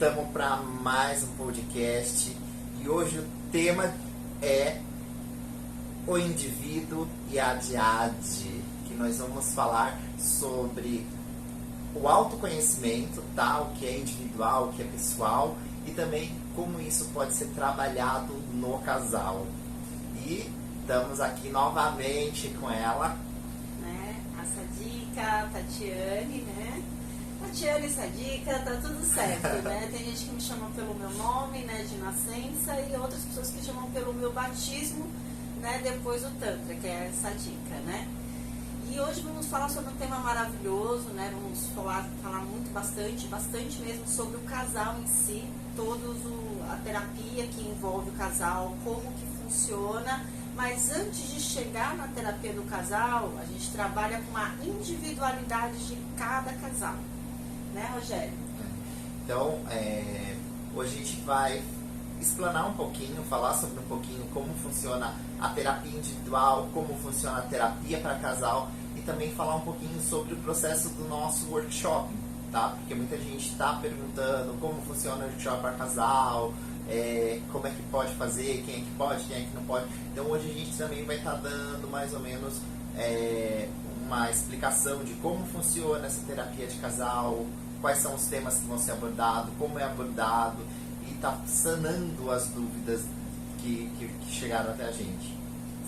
Estamos para mais um podcast e hoje o tema é o indivíduo e a diade, que nós vamos falar sobre o autoconhecimento, tá? O que é individual, o que é pessoal e também como isso pode ser trabalhado no casal. E estamos aqui novamente com ela, A Sadica, Tatiane, né? Tatiane, Sadica, tá tudo certo, né? Tem gente que me chama pelo meu nome, né, de nascença, e outras pessoas que chamam pelo meu batismo, né, depois do Tantra, que é Sadica, né? E hoje vamos falar sobre um tema maravilhoso, né? Vamos falar bastante mesmo sobre o casal em si, a terapia que envolve o casal, como que funciona. Mas antes de chegar na terapia do casal, a gente trabalha com a individualidade de cada casal, né, Rogério? Então, hoje a gente vai explanar um pouquinho, falar sobre um pouquinho como funciona a terapia individual, como funciona a terapia para casal e também falar um pouquinho sobre o processo do nosso workshop, tá? Porque muita gente está perguntando como funciona o workshop para casal, como é que pode fazer, quem é que pode, quem é que não pode. Então hoje a gente também vai estar dando mais ou menos uma explicação de como funciona essa terapia de casal, quais são os temas que vão ser abordados, como é abordado e tá sanando as dúvidas que chegaram até a gente.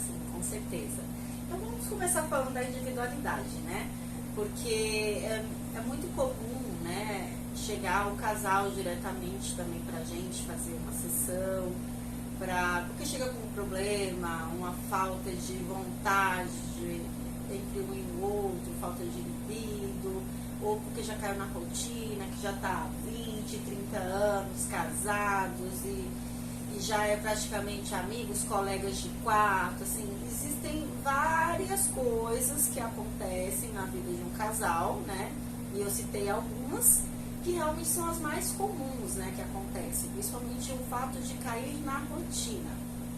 Sim, com certeza. Então vamos começar falando da individualidade, né? Porque é muito comum, né, chegar o casal diretamente também pra gente fazer uma sessão, porque chega com um problema, uma falta de vontade entre um e o outro, falta de libido, ou porque já caiu na rotina, que já está há 20, 30 anos casados e já é praticamente amigos, colegas de quarto, assim, existem várias coisas que acontecem na vida de um casal, né? E eu citei algumas que realmente são as mais comuns, né, que acontecem, principalmente o fato de cair na rotina,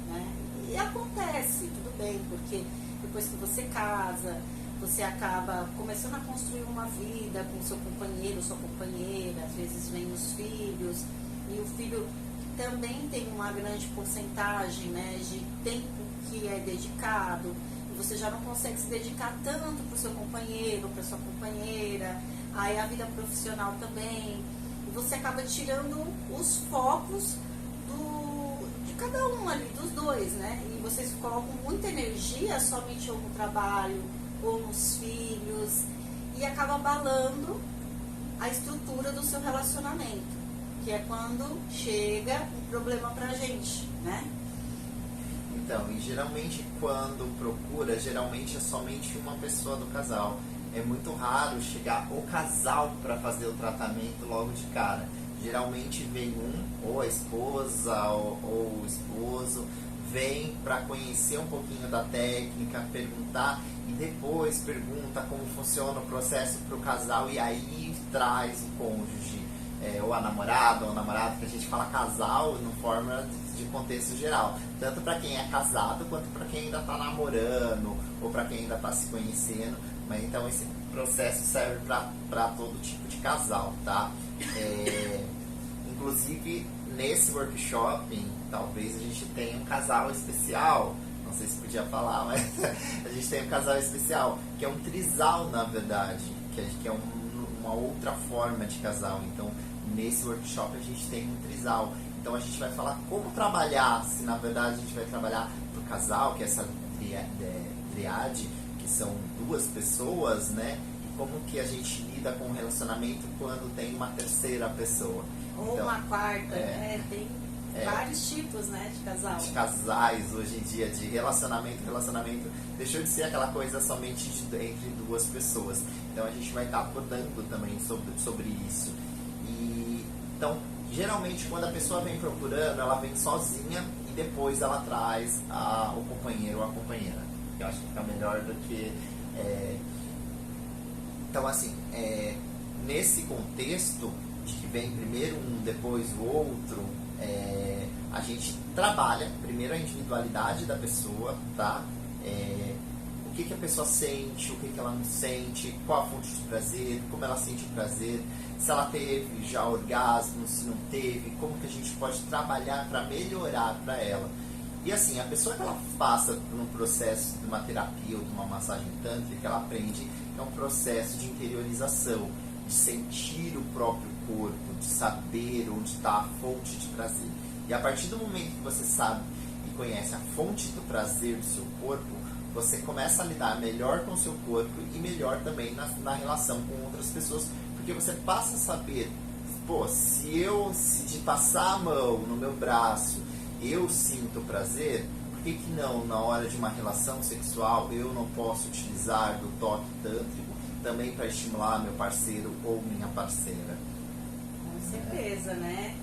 né? E acontece, tudo bem, porque depois que você casa, você acaba começando a construir uma vida com seu companheiro, sua companheira, às vezes vem os filhos, e o filho também tem uma grande porcentagem, né, de tempo que é dedicado, e você já não consegue se dedicar tanto para o seu companheiro, para sua companheira, aí a vida profissional também, e você acaba tirando os focos de cada um ali, dos dois, né, e vocês colocam muita energia somente ou no trabalho, ou nos filhos, e acaba abalando a estrutura do seu relacionamento, que é quando chega um problema pra gente, né? Então, e geralmente quando procura, geralmente é somente uma pessoa do casal. É muito raro chegar o casal para fazer o tratamento logo de cara. Geralmente vem ou a esposa, ou o esposo, vem para conhecer um pouquinho da técnica, perguntar e depois pergunta como funciona o processo para o casal e aí traz o cônjuge, ou a namorada ou o namorado, que a gente fala casal no forma de contexto geral, tanto para quem é casado quanto para quem ainda está namorando ou para quem ainda está se conhecendo, mas então esse processo serve para todo tipo de casal, tá? Inclusive nesse workshop talvez a gente tenha um casal especial, não sei se podia falar, mas a gente tem um casal especial, que é um trisal na verdade, que é uma outra forma de casal. Então nesse workshop a gente tem um trisal, então a gente vai falar como trabalhar, se na verdade a gente vai trabalhar pro casal, que é essa triade, que são duas pessoas, né, e como que a gente lida com o relacionamento quando tem uma terceira pessoa. Ou então, uma quarta, né? Tem vários tipos, né, de casal. De casais hoje em dia, de relacionamento deixou de ser aquela coisa somente entre duas pessoas. Então a gente vai estar abordando também sobre isso. E então, geralmente quando a pessoa vem procurando, ela vem sozinha e depois ela traz o companheiro ou a companheira. Eu acho que fica melhor do que... Então assim, nesse contexto de que vem primeiro um, depois o outro, a gente trabalha primeiro a individualidade da pessoa, tá? O que a pessoa sente, o que ela não sente, qual a fonte de prazer, como ela sente o prazer, se ela teve já orgasmo, se não teve, como que a gente pode trabalhar para melhorar para ela. E assim, a pessoa que ela passa por um processo de uma terapia ou de uma massagem tântrica, ela aprende que é um processo de interiorização, de sentir o próprio corpo, de saber onde está a fonte de prazer. E a partir do momento que você sabe e conhece a fonte do prazer do seu corpo, você começa a lidar melhor com o seu corpo e melhor também na relação com outras pessoas, porque você passa a saber, pô, se de passar a mão no meu braço eu sinto prazer, por que não, na hora de uma relação sexual, eu não posso utilizar do toque tântrico também para estimular meu parceiro ou minha parceira? Com certeza, né?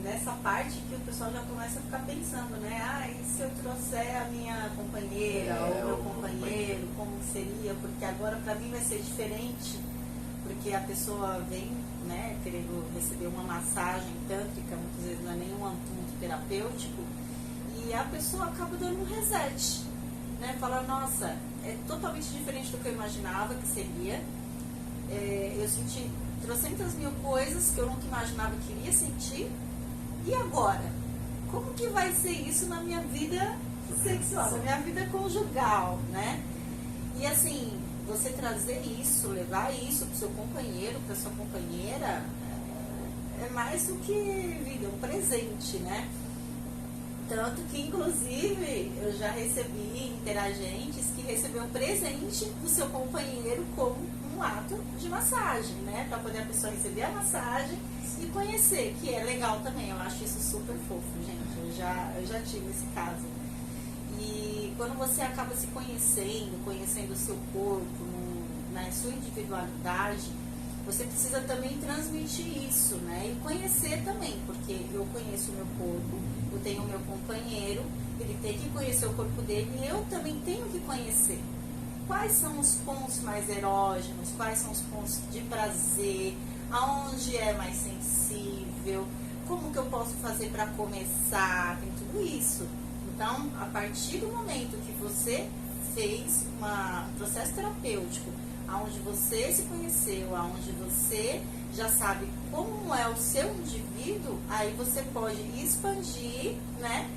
Nessa parte que o pessoal já começa a ficar pensando, né? E se eu trouxer a minha companheira ou meu companheiro, como seria? Porque agora para mim vai ser diferente, porque a pessoa vem, né, querendo receber uma massagem tântrica, muitas vezes não é nenhum assunto terapêutico, e a pessoa acaba dando um reset, né? Fala, nossa, é totalmente diferente do que eu imaginava que seria. Eu senti trocentas mil coisas que eu nunca imaginava que iria sentir. E agora? Como que vai ser isso na minha vida sexual, na minha vida conjugal, né? E assim, você trazer isso, levar isso para o seu companheiro, para sua companheira, é mais do que vida, é um presente, né? Tanto que, inclusive, eu já recebi interagentes que recebeu um presente do seu companheiro como um ato de massagem, né? Para poder a pessoa receber a massagem e conhecer, que é legal também. Eu acho isso super fofo, gente. Eu já tive esse caso. E quando você acaba se conhecendo o seu corpo, na sua individualidade, você precisa também transmitir isso, né? E conhecer também, porque eu conheço o meu corpo, eu tenho o meu companheiro, ele tem que conhecer o corpo dele e eu também tenho que conhecer. Quais são os pontos mais erógenos, quais são os pontos de prazer, aonde é mais sensível, como que eu posso fazer para começar, tem tudo isso. Então, a partir do momento que você fez um processo terapêutico, onde você se conheceu, onde você já sabe como é o seu indivíduo, aí você pode expandir, né?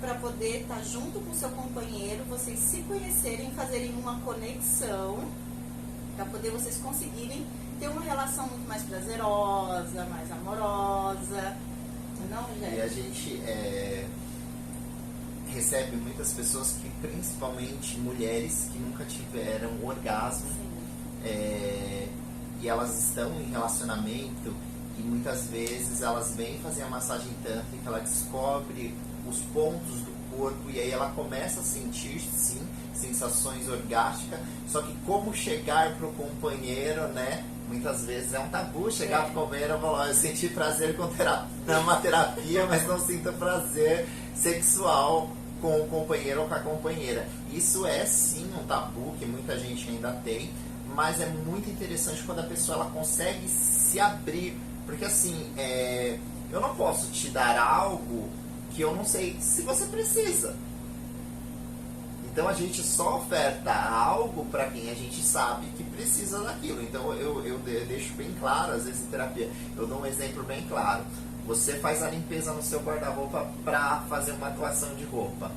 Para poder estar junto com o seu companheiro, vocês se conhecerem, fazerem uma conexão, para poder vocês conseguirem ter uma relação muito mais prazerosa, mais amorosa. Não, gente? E a gente recebe muitas pessoas que, principalmente mulheres, que nunca tiveram orgasmo. E elas estão em relacionamento e muitas vezes elas vêm fazer a massagem tântrica, ela descobre os pontos do corpo e aí ela começa a sentir, sim, sensações orgásticas, só que como chegar pro companheiro, né? Muitas vezes é um tabu chegar pro companheiro e falar, eu senti prazer com uma terapia, mas não sinto prazer sexual com o companheiro ou com a companheira. Isso é sim um tabu que muita gente ainda tem, mas é muito interessante quando a pessoa ela consegue se abrir, porque assim, eu não posso te dar algo que eu não sei se você precisa. Então a gente só oferta algo para quem a gente sabe que precisa daquilo. Então eu deixo bem claro, às vezes em terapia, eu dou um exemplo bem claro. Você faz a limpeza no seu guarda-roupa para fazer uma doação de roupa.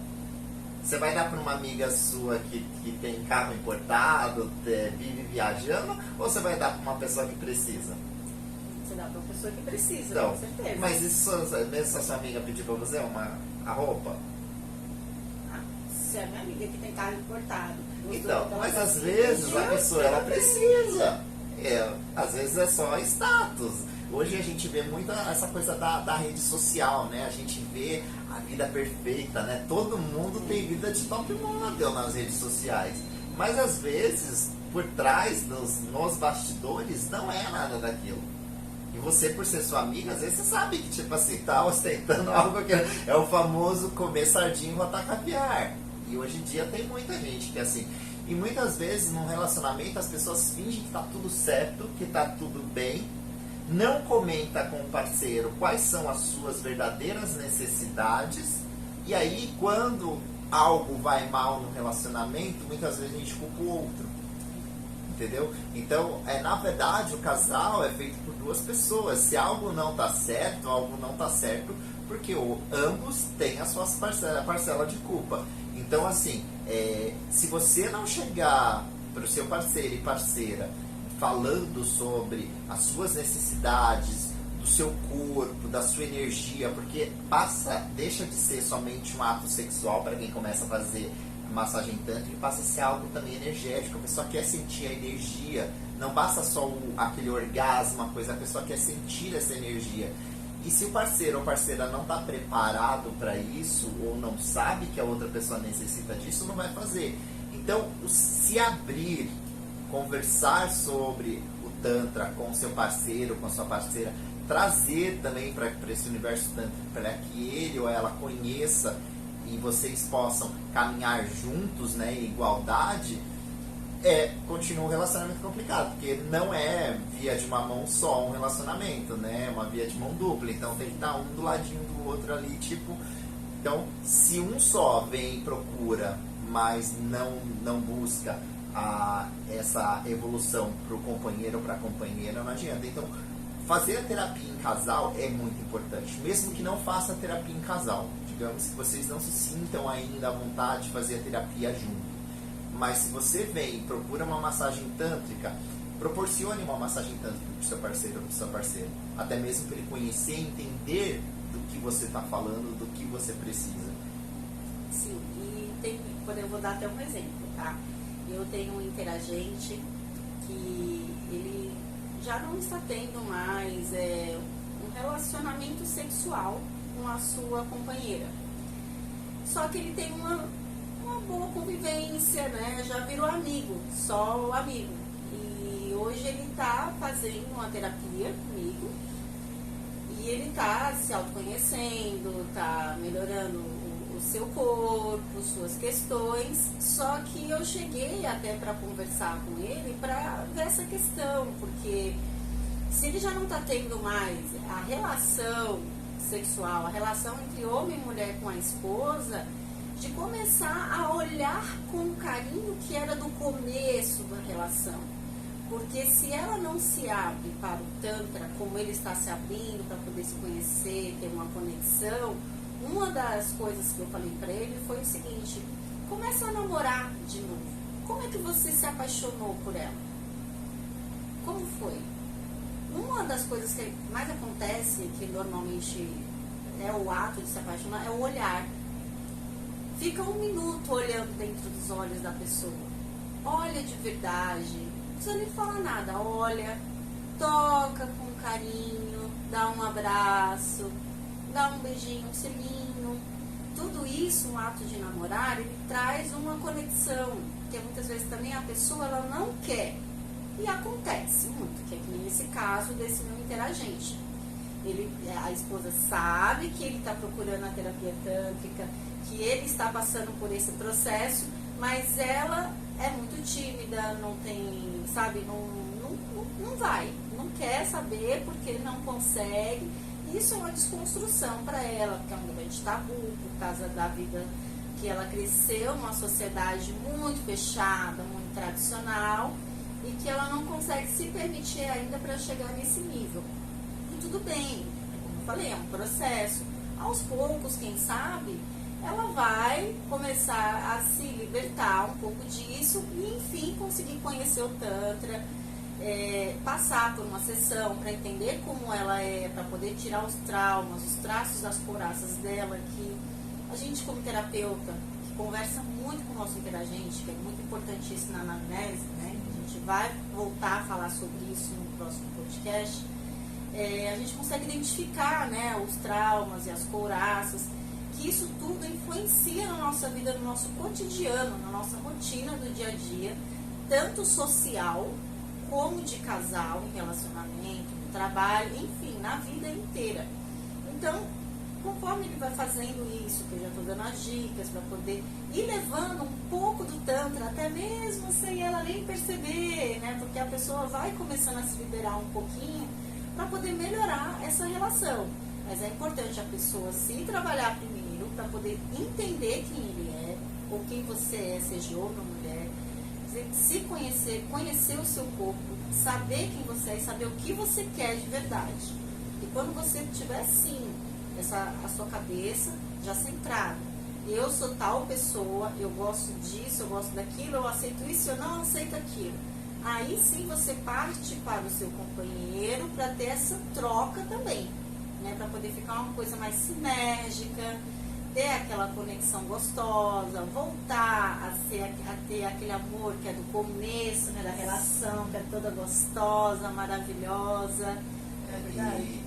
Você vai dar para uma amiga sua que tem carro importado, vive viajando, ou você vai dar para uma pessoa que precisa? Você dá para uma pessoa que precisa, então, com certeza. Mas isso, mesmo se a sua amiga pedir para você a roupa? Se é minha amiga que tem carro importado. Então, mas às vezes a pessoa ela precisa. Às vezes é só status. Hoje a gente vê muito essa coisa da rede social, né? A gente vê a vida perfeita, né? Todo mundo tem vida de top model nas redes sociais. Mas às vezes, por trás, nos bastidores, não é nada daquilo. E você, por ser sua amiga, às vezes você sabe que, tipo assim, tá ostentando algo que é o famoso comer sardinha e botar caviar. E hoje em dia tem muita gente que é assim. E muitas vezes, num relacionamento, as pessoas fingem que tá tudo certo, que tá tudo bem, não comenta com o parceiro quais são as suas verdadeiras necessidades, e aí quando algo vai mal no relacionamento, muitas vezes a gente culpa o outro. Entendeu? Então, na verdade, o casal é feito por duas pessoas. Se algo não tá certo, algo não tá certo, porque ambos têm a sua parcela de culpa. Então, assim, se você não chegar para o seu parceiro e parceira falando sobre as suas necessidades, do seu corpo, da sua energia, porque deixa de ser somente um ato sexual para quem começa a fazer massagem tântrica, passa a ser algo também energético. A pessoa quer sentir a energia, não basta só aquele orgasmo, a pessoa quer sentir essa energia. E se o parceiro ou parceira não está preparado para isso, ou não sabe que a outra pessoa necessita disso, não vai fazer. Então, se abrir, conversar sobre o Tantra com seu parceiro, com sua parceira, trazer também para esse universo Tântrico, para que ele ou ela conheça e vocês possam caminhar juntos, né, em igualdade, continua um relacionamento complicado, porque não é via de uma mão só um relacionamento, né, é uma via de mão dupla, então tem que estar um do ladinho do outro ali, tipo, então se um só vem e procura, mas não busca essa evolução para o companheiro ou para a companheira, não adianta. Então, fazer a terapia em casal é muito importante, mesmo que não faça a terapia em casal. Digamos que vocês não se sintam ainda à vontade de fazer a terapia junto. Mas se você vem e procura uma massagem tântrica, proporcione uma massagem tântrica para o seu parceiro ou para sua parceira. Até mesmo para ele conhecer e entender do que você está falando, do que você precisa. Sim, e eu vou dar até um exemplo, tá? Eu tenho um interagente que ele já não está tendo mais um relacionamento sexual com a sua companheira. Só que ele tem uma boa convivência, né? Já virou amigo, só amigo. E hoje ele está fazendo uma terapia comigo e ele está se autoconhecendo, está melhorando o seu corpo, suas questões. Só que eu cheguei até para conversar com ele para ver essa questão, porque se ele já não está tendo mais a relação sexual, a relação entre homem e mulher com a esposa, de começar a olhar com o carinho que era do começo da relação. Porque se ela não se abre para o Tantra, como ele está se abrindo para poder se conhecer, ter uma conexão, uma das coisas que eu falei para ele foi o seguinte: começa a namorar de novo. Como é que você se apaixonou por ela? Como foi? Uma das coisas que mais acontece, que normalmente é o ato de se apaixonar, é o olhar. Fica 1 minuto olhando dentro dos olhos da pessoa. Olha de verdade. Não precisa nem falar nada. Olha, toca com carinho, dá um abraço, dá um beijinho, um selinho. Tudo isso, um ato de namorar, ele traz uma conexão. Porque muitas vezes também a pessoa ela não quer. E acontece muito, que é que nem esse caso desse meu interagente. A esposa sabe que ele está procurando a terapia tântrica, que ele está passando por esse processo, mas ela é muito tímida, não tem, sabe, não vai, não quer saber porque não consegue. Isso é uma desconstrução para ela, porque é um grande tabu, por causa da vida que ela cresceu numa sociedade muito fechada, muito tradicional, e que ela não consegue se permitir ainda para chegar nesse nível. E tudo bem, como eu falei, é um processo. Aos poucos, quem sabe, ela vai começar a se libertar um pouco disso e, enfim, conseguir conhecer o Tantra, passar por uma sessão para entender como ela é, para poder tirar os traumas, os traços das couraças dela, que a gente, como terapeuta, que conversa muito com o nosso interagente, que é muito importante isso na anamnese, né? A gente vai voltar a falar sobre isso no próximo podcast. A gente consegue identificar, né, os traumas e as couraças, que isso tudo influencia na nossa vida, no nosso cotidiano, na nossa rotina do dia a dia, tanto social como de casal, em relacionamento, no trabalho, enfim, na vida inteira. Então, conforme ele vai fazendo isso, que eu já estou dando as dicas para poder ir levando um pouco do Tantra, até mesmo sem ela nem perceber, né? Porque a pessoa vai começando a se liberar um pouquinho para poder melhorar essa relação. Mas é importante a pessoa se trabalhar primeiro para poder entender quem ele é, ou quem você é, seja homem ou mulher. Se conhecer, conhecer o seu corpo, saber quem você é e saber o que você quer de verdade. E quando você tiver sim, a sua cabeça já centrada, eu sou tal pessoa, eu gosto disso, eu gosto daquilo, eu aceito isso, eu não aceito aquilo. Aí sim você parte para o seu companheiro para ter essa troca também, né? Para poder ficar uma coisa mais sinérgica, ter aquela conexão gostosa, voltar a ter aquele amor que é do começo, né, da relação, que é toda gostosa, maravilhosa. É verdade? E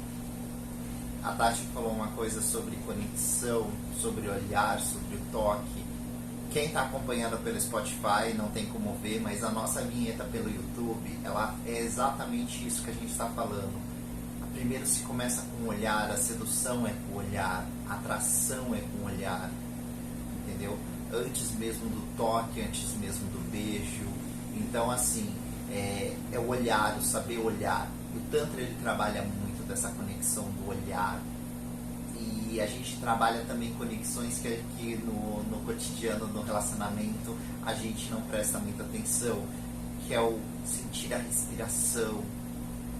a Tati falou uma coisa sobre conexão, sobre olhar, sobre o toque. Quem está acompanhando pelo Spotify não tem como ver, mas a nossa vinheta pelo YouTube, ela é exatamente isso que a gente está falando. Primeiro se começa com o olhar, a sedução é com o olhar, a atração é com o olhar, entendeu? Antes mesmo do toque, antes mesmo do beijo. Então, assim, é o olhar, o saber olhar. O Tantra, ele trabalha muito dessa conexão do olhar. E a gente trabalha também conexões que no cotidiano, no relacionamento, a gente não presta muita atenção, que é o sentir a respiração,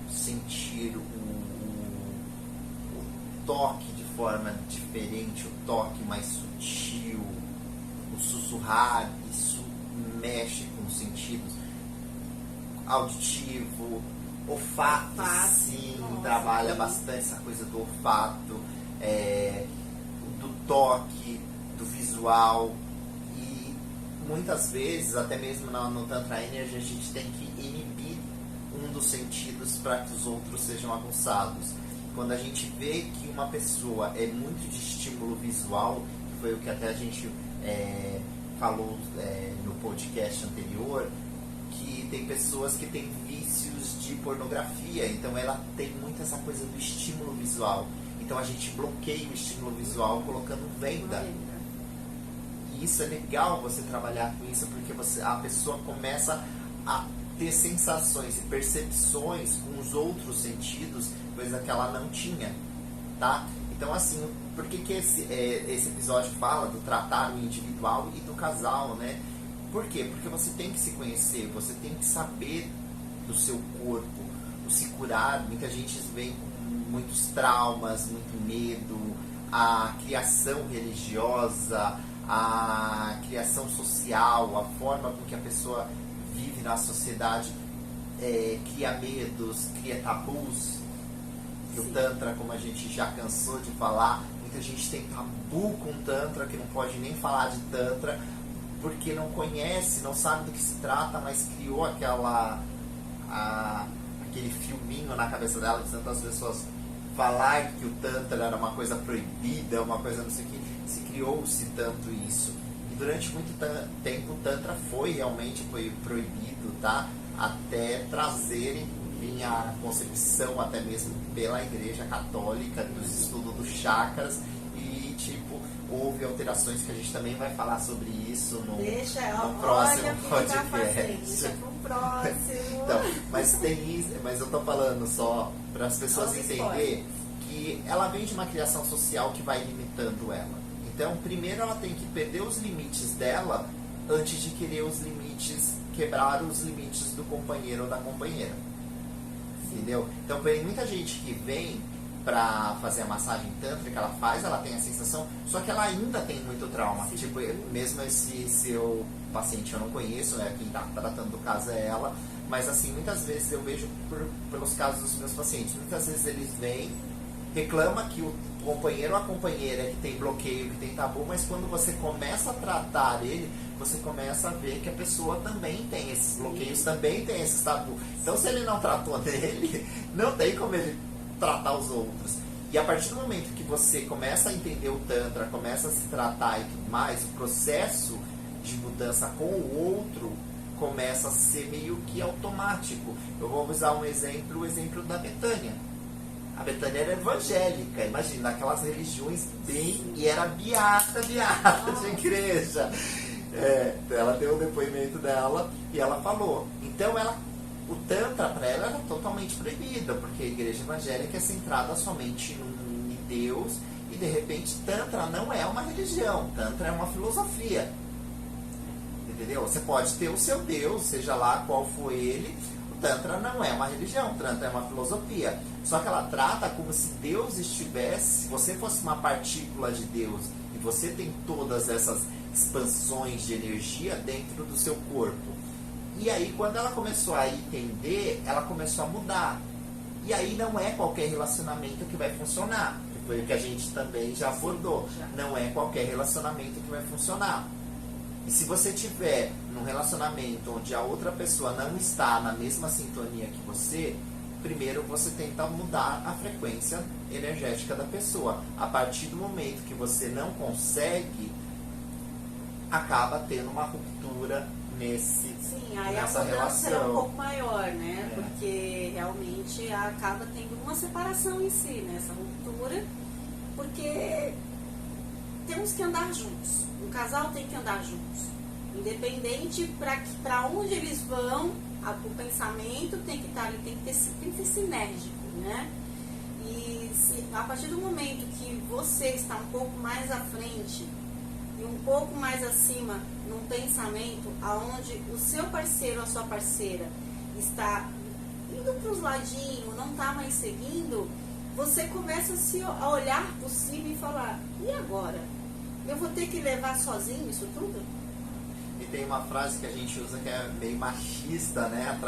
sentir o toque de forma diferente, o toque mais sutil, o sussurrar, isso mexe com os sentidos. Auditivo, olfato, sim, nossa, trabalha bastante essa coisa do olfato, do toque, do visual. E muitas vezes, até mesmo no Tantra Energy, a gente tem que inibir um dos sentidos para que os outros sejam aguçados. Quando a gente vê que uma pessoa é muito de estímulo visual, que foi o que até a gente falou no podcast anterior, que tem pessoas que têm vícios de pornografia, então ela tem muito essa coisa do estímulo visual. Então a gente bloqueia o estímulo visual colocando venda. E isso é legal você trabalhar com isso, porque a pessoa começa a ter sensações e percepções com os outros sentidos, coisa que ela não tinha, tá? Então, assim, por que esse episódio fala do tratar o individual e do casal, né? Por quê? Porque você tem que se conhecer, você tem que saber do seu corpo, o se curar. Muita gente vem com muitos traumas, muito medo, a criação religiosa, a criação social, a forma com que a pessoa vive na sociedade, cria medos, cria tabus. E o Tantra, como a gente já cansou de falar, muita gente tem tabu com Tantra, que não pode nem falar de Tantra, porque não conhece, não sabe do que se trata, mas criou aquele filminho na cabeça dela de tantas pessoas falar que o Tantra era uma coisa proibida, uma coisa não sei o que, se criou-se tanto isso. Durante muito tempo o Tantra realmente foi proibido, tá? Até trazerem a concepção, até mesmo pela Igreja Católica, dos estudos dos chakras, e houve alterações que a gente também vai falar sobre isso no próximo podcast. Deixa pro próximo. Então, mas tem isso, mas eu tô falando só para as pessoas entenderem que ela vem de uma criação social que vai limitando ela. Então, primeiro ela tem que perder os limites dela antes de querer quebrar os limites do companheiro ou da companheira. Entendeu? Então, tem muita gente que vem pra fazer a massagem tântrica, ela tem a sensação, só que ela ainda tem muito trauma. Sim. Tipo, mesmo se o paciente eu não conheço, quem tá tratando do caso é ela, mas assim, muitas vezes eu vejo pelos casos dos meus pacientes, muitas vezes eles vêm, reclama que o companheiro ou a companheira que tem bloqueio, que tem tabu, mas quando você começa a tratar ele, você começa a ver que a pessoa também tem esses bloqueios, também tem esses tabu. Então, se ele não tratou dele, não tem como ele tratar os outros. E a partir do momento que você começa a entender o Tantra, começa a se tratar e tudo mais, o processo de mudança com o outro começa a ser meio que automático. Eu vou usar o exemplo da Betânia. A Betânia era evangélica, imagina, daquelas religiões e era beata de igreja. Ela deu o depoimento dela e ela falou. Então, o Tantra para ela era totalmente proibido, porque a igreja evangélica é centrada somente em Deus, e de repente Tantra não é uma religião, Tantra é uma filosofia. entendeu? Você pode ter o seu Deus, seja lá qual for ele. O Tantra não é uma religião, o Tantra é uma filosofia. Só que ela trata como se Deus estivesse, se você fosse uma partícula de Deus e você tem todas essas expansões de energia dentro do seu corpo. E aí, quando ela começou a entender, ela começou a mudar. E aí não é qualquer relacionamento que vai funcionar. Que foi o que a gente também já abordou. Não é qualquer relacionamento que vai funcionar. E se você tiver num relacionamento onde a outra pessoa não está na mesma sintonia que você, primeiro você tenta mudar a frequência energética da pessoa. A partir do momento que você não consegue, acaba tendo uma ruptura Sim, aí nessa a mudança é um relação. pouco maior, né? Porque realmente acaba tendo uma separação em si, né? Essa ruptura, porque temos que andar juntos. Um casal tem que andar juntos. Independente para onde eles vão, o pensamento tem que estar ali, tem que ser sinérgico, né? E a partir do momento que você está um pouco mais à frente e um pouco mais acima num pensamento aonde o seu parceiro ou a sua parceira está indo para os ladinhos, não está mais seguindo, você começa a olhar por cima e falar, e agora? Eu vou ter que levar sozinho isso tudo? E tem uma frase que a gente usa que é meio machista, né?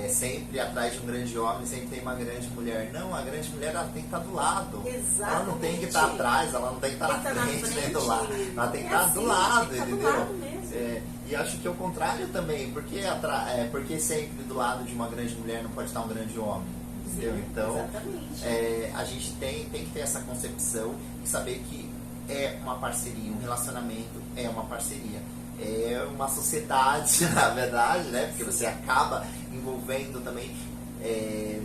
Sempre atrás de um grande homem, sempre tem uma grande mulher. Não, a grande mulher ela tem que estar do lado. Exatamente. Ela não tem que estar atrás, ela não tem que estar na frente, nem do lado. Ela tem que estar do lado, tem que entendeu? Do lado mesmo. E acho que é o contrário também, porque sempre do lado de uma grande mulher não pode estar um grande homem. Entendeu? Sim, então, exatamente. a gente tem que ter essa concepção e saber que é uma parceria, um relacionamento é uma parceria. É uma sociedade, na verdade, né? Porque você acaba envolvendo também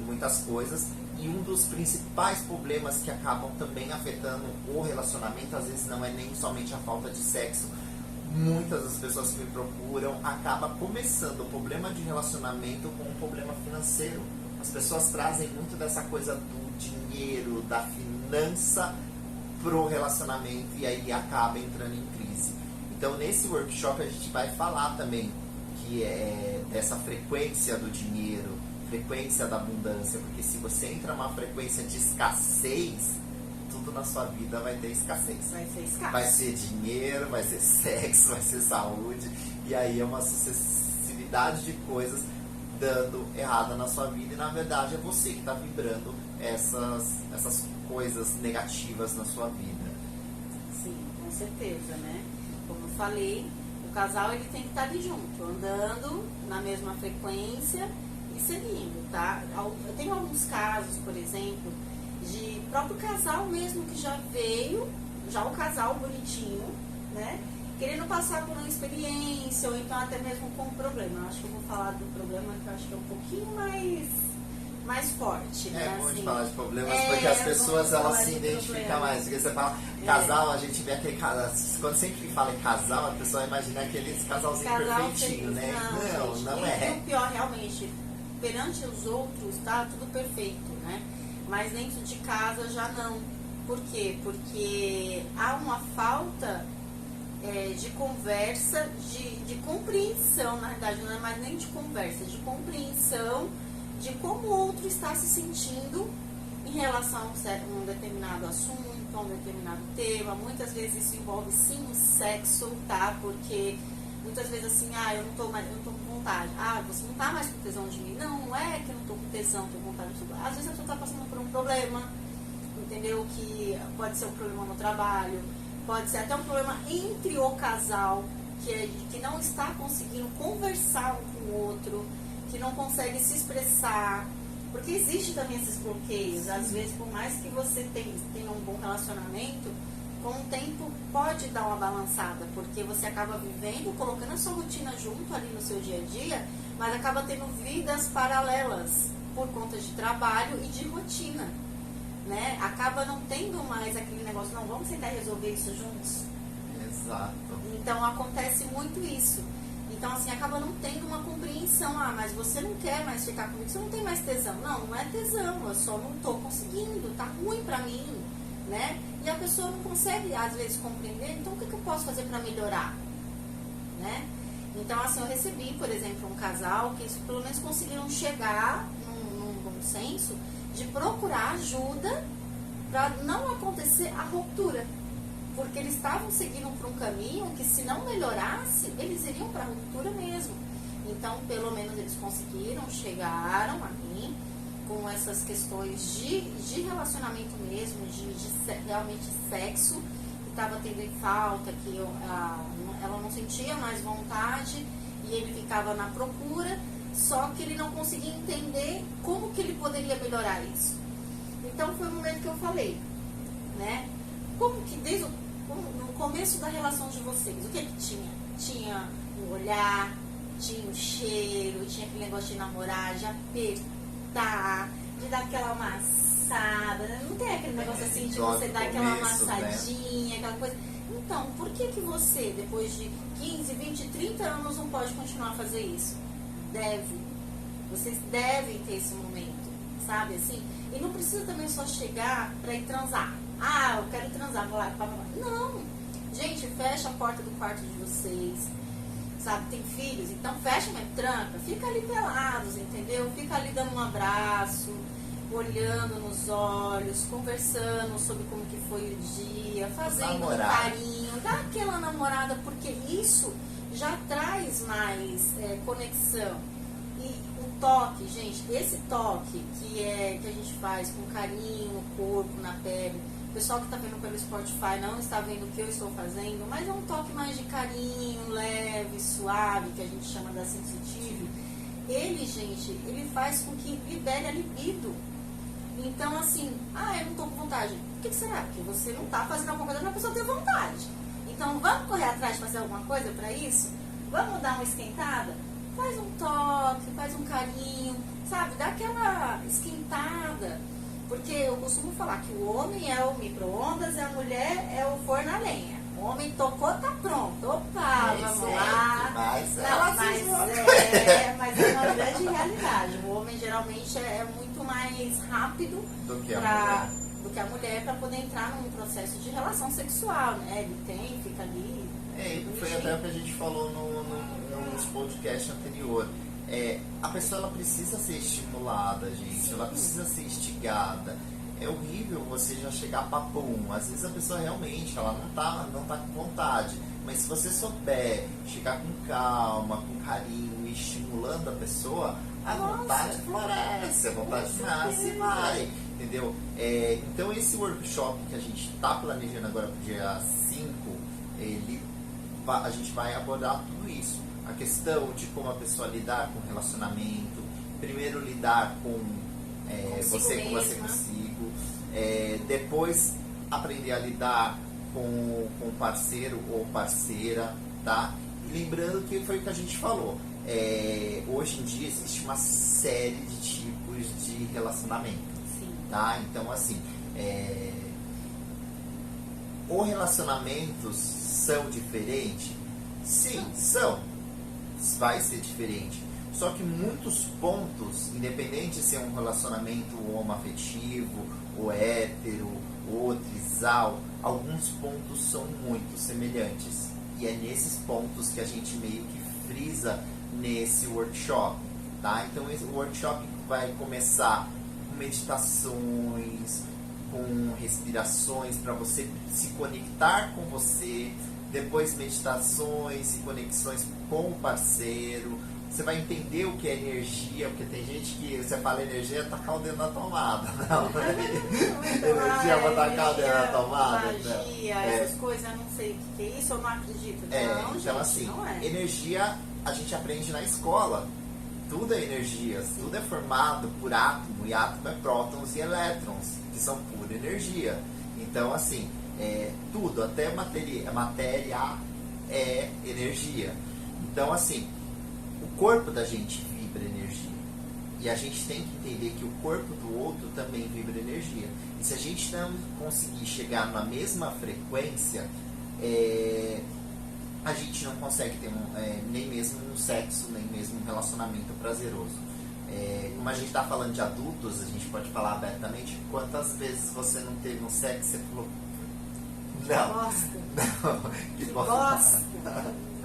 muitas coisas. E um dos principais problemas que acabam também afetando o relacionamento, às vezes não é nem somente a falta de sexo. Muitas das pessoas que me procuram acabam começando o problema de relacionamento com um problema financeiro. As pessoas trazem muito dessa coisa do dinheiro, da finança pro relacionamento e aí acaba entrando em crise. Então nesse workshop a gente vai falar também que é dessa frequência do dinheiro, frequência da abundância, porque se você entra numa frequência de escassez, tudo na sua vida vai ter escassez. Vai ser escasso. Vai ser dinheiro, vai ser sexo, vai ser saúde, e aí é uma sucessividade de coisas dando errada na sua vida, e na verdade é você que está vibrando essas coisas negativas na sua vida. Sim, com certeza, né? Como eu falei, o casal ele tem que estar ali junto, andando na mesma frequência e seguindo, tá? Eu tenho alguns casos, por exemplo, de próprio casal mesmo que já veio, já o casal bonitinho, né? Querendo passar por uma experiência ou então até mesmo com um problema. Eu acho que eu vou falar do problema que eu acho que é um pouquinho mais forte, né? É bom assim, de falar de problemas, porque as pessoas elas se identificam mais. Porque você fala casal, a gente vê aquele casal. Quando sempre fala em casal, a pessoa imagina aqueles casalzinho perfeitinho, né? Não, gente, não e é. o pior, realmente, perante os outros, tá tudo perfeito, né? Mas dentro de casa já não. Por quê? Porque há uma falta de conversa, de compreensão, na verdade, não é mais nem de conversa, de compreensão de como o outro está se sentindo em relação a um determinado assunto, a um determinado tema. Muitas vezes isso envolve sim o sexo, tá? Porque muitas vezes assim, eu não tô com vontade. Você não tá mais com tesão de mim. Não é que eu não tô com tesão, tô com vontade. Às vezes a pessoa tá passando por um problema, entendeu? Que pode ser um problema no trabalho, pode ser até um problema entre o casal, que não está conseguindo conversar um com o outro, que não consegue se expressar, porque existe também esses bloqueios. Às vezes, por mais que você tenha um bom relacionamento, com o tempo pode dar uma balançada, porque você acaba vivendo, colocando a sua rotina junto ali no seu dia a dia, mas acaba tendo vidas paralelas por conta de trabalho e de rotina, né? Acaba não tendo mais aquele negócio, não, vamos tentar resolver isso juntos. Exato. Então acontece muito isso. Então, assim, acaba não tendo uma compreensão. Mas você não quer mais ficar comigo, você não tem mais tesão. Não é tesão, eu só não tô conseguindo, tá ruim pra mim, né? E a pessoa não consegue, às vezes, compreender. Então, o que eu posso fazer pra melhorar? né? Então, assim, eu recebi, por exemplo, um casal que pelo menos conseguiram chegar num bom senso de procurar ajuda para não acontecer a ruptura. Porque eles estavam seguindo por um caminho que, se não melhorasse, eles iriam para a ruptura mesmo. Então, pelo menos eles conseguiram, chegaram a mim com essas questões de relacionamento mesmo, de realmente sexo, que estava tendo em falta, que ela não sentia mais vontade e ele ficava na procura, só que ele não conseguia entender como que ele poderia melhorar isso. Então, foi o momento que eu falei, né? Como que no começo da relação de vocês, o que tinha? Tinha o olhar, tinha o cheiro, tinha aquele negócio de namorar, de apertar, de dar aquela amassada, né? Não tem aquele negócio assim de você dar aquela amassadinha, aquela coisa. Então, por que você, depois de 15, 20, 30 anos, não pode continuar a fazer isso? Vocês devem ter esse momento, sabe assim? E não precisa também só chegar pra ir transar. Ah, eu quero transar, vou lá. Não! Gente, fecha a porta do quarto de vocês. Sabe, tem filhos, então fecha mesmo, tranca, fica ali pelados, entendeu? Fica ali dando um abraço, olhando nos olhos, conversando sobre como que foi o dia, fazendo um carinho, dá aquela namorada, porque isso já traz mais conexão. E o toque, gente, esse toque que a gente faz com carinho no corpo, na pele. O pessoal que está vendo pelo Spotify não está vendo o que eu estou fazendo, mas é um toque mais de carinho, leve, suave, que a gente chama da sensitive. Ele, gente, ele faz com que libere a libido. Então, assim, eu não estou com vontade. Por que será? Porque você não está fazendo alguma coisa para a pessoa ter vontade. Então, vamos correr atrás de fazer alguma coisa para isso? Vamos dar uma esquentada? Faz um toque, faz um carinho, sabe? Dá aquela esquentada. Porque eu costumo falar que o homem é o micro-ondas e a mulher é o forno a lenha. O homem tocou, tá pronto. Opa, vamos lá. Mas é uma grande realidade. O homem geralmente é muito mais rápido do que a mulher para poder entrar num processo de relação sexual, né? Ele fica ali. Foi até o que a gente falou nos podcasts anteriores. A pessoa ela precisa ser estimulada, gente. Sim. Ela precisa ser instigada. É horrível você já chegar papum. Às vezes a pessoa realmente ela não tá com vontade. Mas se você souber chegar com calma, com carinho, estimulando a pessoa, a vontade floresce, a vontade nasce e vai. Entendeu? Então esse workshop que a gente está planejando agora para o dia 5, a gente vai abordar tudo isso. A questão de como a pessoa lidar com o relacionamento, primeiro lidar com você consigo, depois aprender a lidar com o parceiro ou parceira, tá? E lembrando que foi o que a gente falou, hoje em dia existe uma série de tipos de relacionamento. Sim. Tá? Então assim, os relacionamentos são diferentes? Sim, são. Vai ser diferente. Só que muitos pontos, independente se é um relacionamento homoafetivo, ou hétero, ou trisal, alguns pontos são muito semelhantes. E é nesses pontos que a gente meio que frisa nesse workshop, tá? Então esse workshop vai começar com meditações, com respirações para você se conectar com você, depois meditações e conexões com o parceiro. Você vai entender o que é energia, porque tem gente que você fala energia, tacar o dedo na tomada. Não, energia, botar o dedo na tomada. Magia, essas coisas, eu não sei o que é isso, eu não acredito. Não, então gente, assim, não é. Energia a gente aprende na escola. Tudo é energia, tudo é formado por átomo, e átomo é prótons e elétrons, que são pura energia. Então assim, tudo, até matéria é energia. Então assim, o corpo da gente vibra energia. E a gente tem que entender que o corpo do outro também vibra energia. E se a gente não conseguir chegar na mesma frequência, a gente não consegue ter nem mesmo um sexo, nem mesmo um relacionamento prazeroso. Como a gente está falando de adultos, a gente pode falar abertamente. Quantas vezes você não teve um sexo e você falou: não, Gosto. não, Que gosto.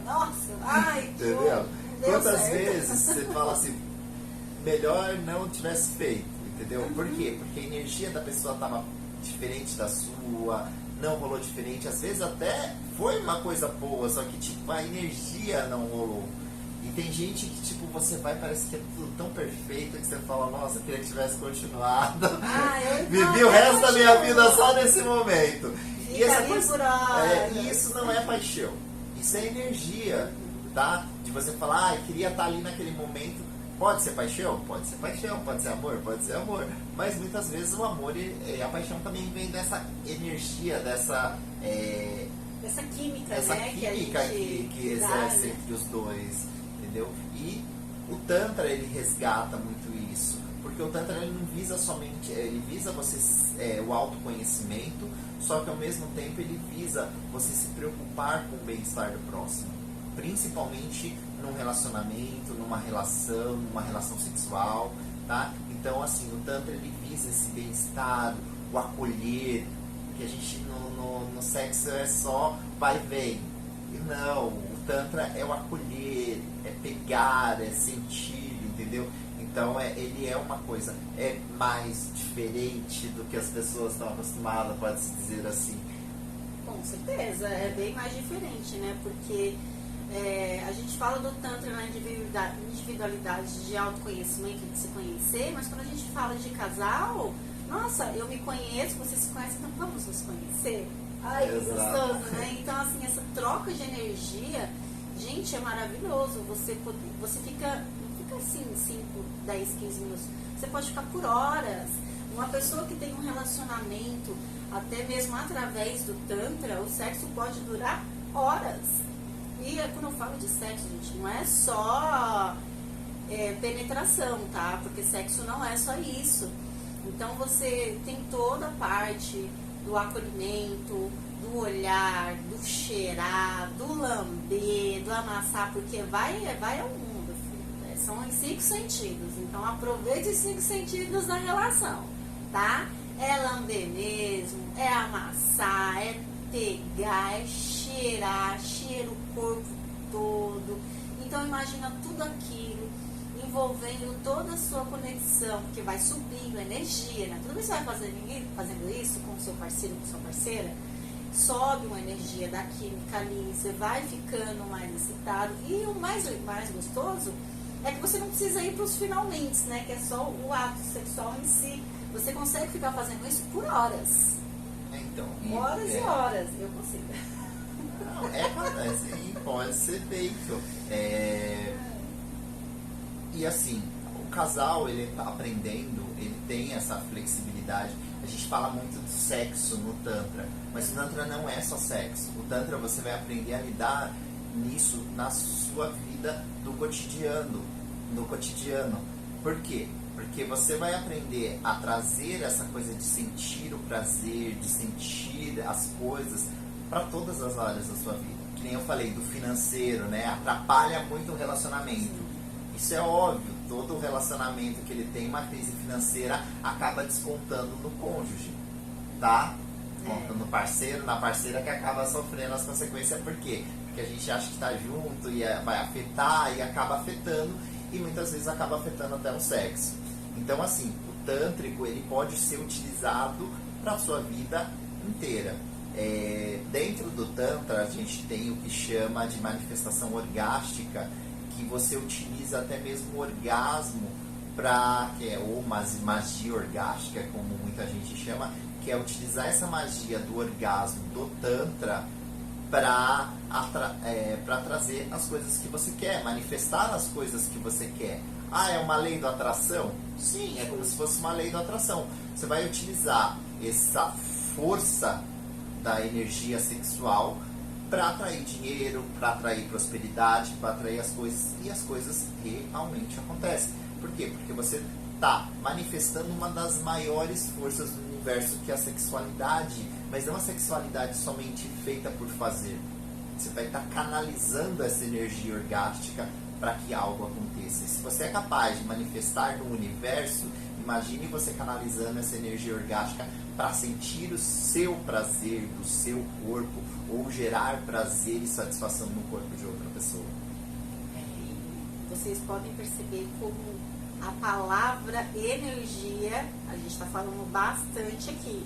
Nossa, Ai, entendeu? deu Quantas certo. vezes você fala assim, melhor não tivesse feito, entendeu? Por quê? Porque a energia da pessoa estava diferente da sua, não rolou diferente, às vezes até foi uma coisa boa, só que tipo, a energia não rolou. E tem gente que tipo, você vai, parece que é tudo tão perfeito que você fala, nossa, eu queria que tivesse continuado. Vivi o resto da minha vida só nesse momento. E essa coisa, isso não é paixão, isso é energia, tá? De você falar, eu queria estar ali naquele momento. Pode ser paixão? Pode ser paixão. Pode ser amor? Pode ser amor. Mas muitas vezes o amor e a paixão também vem dessa energia, dessa química, essa né? química que exerce entre os dois, entendeu? E o Tantra, ele resgata muito isso. Porque o Tantra, ele não visa somente, ele visa você, o autoconhecimento, só que ao mesmo tempo ele visa você se preocupar com o bem-estar do próximo. Principalmente num relacionamento, numa relação sexual, tá? Então, assim, o Tantra, ele visa esse bem-estar, o acolher, que a gente no sexo é só vai e vem. E não, o Tantra é o acolher, é pegar, é sentir, entendeu? Então, ele é uma coisa, é mais diferente do que as pessoas estão acostumadas, pode-se dizer assim. Com certeza, é bem mais diferente, né? Porque a gente fala do Tantra na individualidade de autoconhecimento, de se conhecer, mas quando a gente fala de casal, nossa, eu me conheço, você se conhece, então vamos nos conhecer. Ai, que gostoso, né? Então, assim, essa troca de energia, gente, é maravilhoso. Você fica, não fica assim, 5, 10, 15 minutos. Você pode ficar por horas. Uma pessoa que tem um relacionamento, até mesmo através do Tantra, o sexo pode durar horas. E quando eu falo de sexo, gente, não é só penetração, tá? Porque sexo não é só isso. Então você tem toda a parte do acolhimento, do olhar, do cheirar, do lamber, do amassar, porque vai ao mundo, filho. São os 5 sentidos. Então aproveite os 5 sentidos da relação, tá? É lamber mesmo, é amassar, é pegar, é cheirar, cheira o corpo todo. Então imagina tudo aquilo envolvendo toda a sua conexão, porque vai subindo a energia, né? Toda vez que você vai fazendo isso com o seu parceiro, com sua parceira, sobe uma energia da química ali, você vai ficando mais excitado. E o mais gostoso é que você não precisa ir para os finalmente, né? Que é só o ato sexual em si. Você consegue ficar fazendo isso por horas. Então, horas e horas, eu consigo. Não, pode ser feito. E assim, o casal, ele tá aprendendo, ele tem essa flexibilidade. A gente fala muito do sexo no Tantra, mas o Tantra não é só sexo. O Tantra você vai aprender a lidar nisso na sua vida do cotidiano. No cotidiano. Por quê? Porque você vai aprender a trazer essa coisa de sentir o prazer, de sentir as coisas para todas as áreas da sua vida. Que nem eu falei, do financeiro, né? Atrapalha muito o relacionamento. Isso é óbvio, todo relacionamento que ele tem uma crise financeira acaba descontando no cônjuge, tá? No parceiro, na parceira que acaba sofrendo as consequências. Por quê? Porque a gente acha que está junto e vai afetar e acaba afetando, e muitas vezes acaba afetando até o sexo. Então, assim, o tântrico, ele pode ser utilizado para a sua vida inteira. Dentro do Tantra, a gente tem o que chama de manifestação orgástica, que você utiliza até mesmo o orgasmo ou magia orgástica, como muita gente chama, que é utilizar essa magia do orgasmo do Tantra para trazer as coisas que você quer, manifestar as coisas que você quer. É uma lei da atração? Sim, é como se fosse uma lei da atração. Você vai utilizar essa força da energia sexual para atrair dinheiro, para atrair prosperidade, para atrair as coisas, e as coisas realmente acontecem. Por quê? Porque você está manifestando uma das maiores forças do universo, que é a sexualidade, mas não a sexualidade somente feita por fazer. Você vai estar canalizando essa energia orgástica para que algo aconteça. E se você é capaz de manifestar no universo, imagine você canalizando essa energia orgástica para sentir o seu prazer do seu corpo, ou gerar prazer e satisfação no corpo de outra pessoa. vocês podem perceber como a palavra energia, a gente está falando bastante aqui.